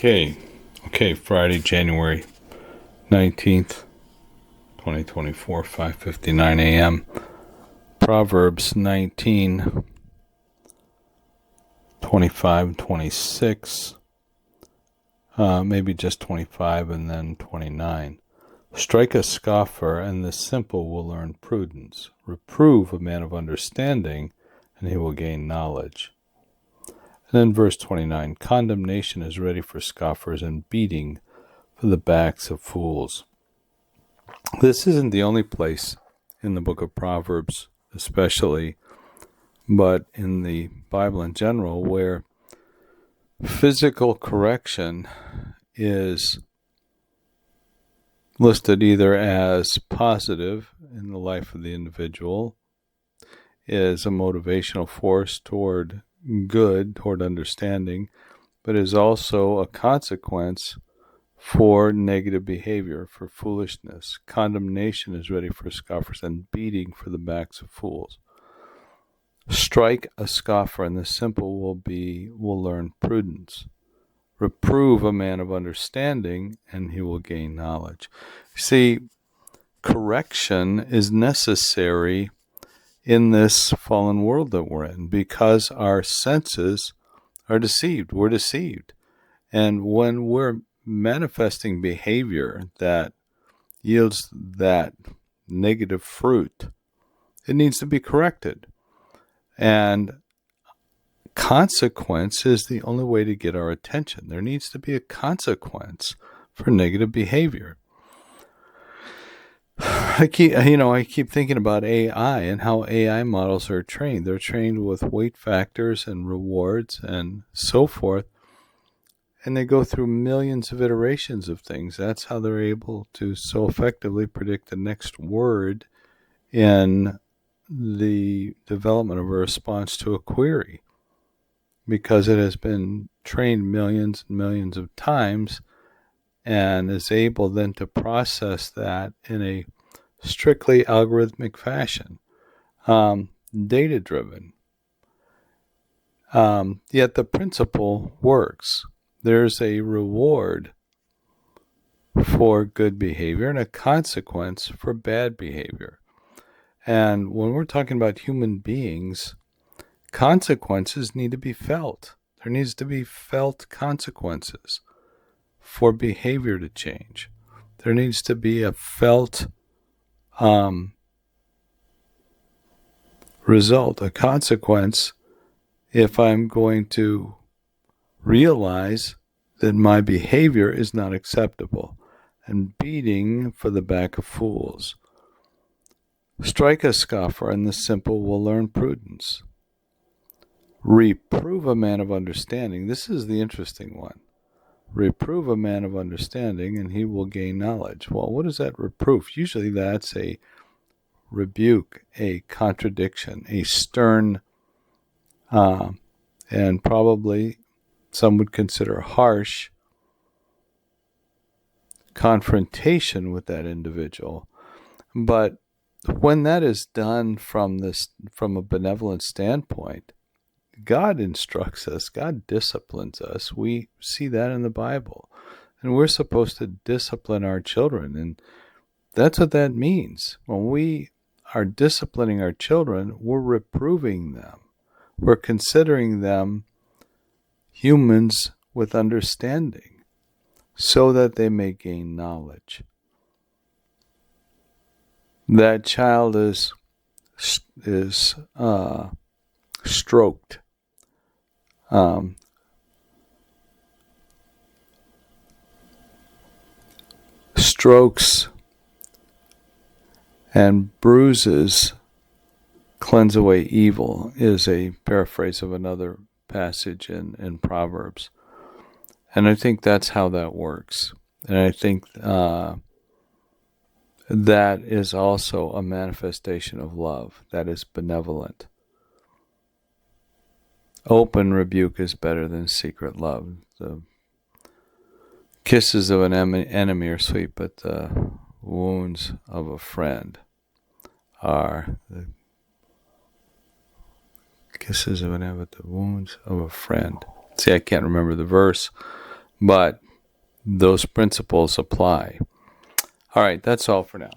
Okay, Friday, January 19th, 2024, 5:59 a.m. Proverbs 19, 25, 26, maybe just 25 and then 29. Strike a scoffer, and the simple will learn prudence. Reprove a man of understanding, and he will gain knowledge. And then verse 29, condemnation is ready for scoffers and beating for the backs of fools. This isn't the only place in the book of Proverbs, especially, but in the Bible in general, where physical correction is listed either as positive in the life of the individual, is a motivational force toward good, toward understanding, but is also a consequence for negative behavior, for foolishness. Condemnation is ready for scoffers and beating for the backs of fools. Strike a scoffer, and the simple will learn prudence. Reprove a man of understanding, and he will gain knowledge. See, correction is necessary in this fallen world that we're in because our senses are deceived. We're deceived. And when we're manifesting behavior that yields that negative fruit, it needs to be corrected. And consequence is the only way to get our attention. There needs to be a consequence for negative behavior. I keep thinking about AI and how AI models are trained. They're trained with weight factors and rewards and so forth. And they go through millions of iterations of things. That's how they're able to so effectively predict the next word in the development of a response to a query, because it has been trained millions and millions of times and is able then to process that in a strictly algorithmic fashion, data-driven. Yet the principle works. There's a reward for good behavior and a consequence for bad behavior. And when we're talking about human beings, consequences need to be felt. There needs to be felt consequences for behavior to change. There needs to be a felt result, a consequence, if I'm going to realize that my behavior is not acceptable. And beating for the back of fools. Strike a scoffer, and the simple will learn prudence. Reprove a man of understanding. This is the interesting one. Reprove a man of understanding, and he will gain knowledge. Well, what is that reproof? Usually that's a rebuke, a contradiction, a stern, and probably some would consider harsh confrontation with that individual. But when that is done from a benevolent standpoint, God instructs us, God disciplines us. We see that in the Bible. And we're supposed to discipline our children. And that's what that means. When we are disciplining our children, we're reproving them. We're considering them humans with understanding so that they may gain knowledge. That child is stroked. Strokes and bruises cleanse away evil is a paraphrase of another passage in Proverbs. And I think that's how that works. And I think that is also a manifestation of love that is benevolent. Open rebuke is better than secret love. The kisses of an enemy are sweet, but the wounds of a friend are the kisses of an enemy, but the wounds of a friend. See, I can't remember the verse, but those principles apply. All right, that's all for now.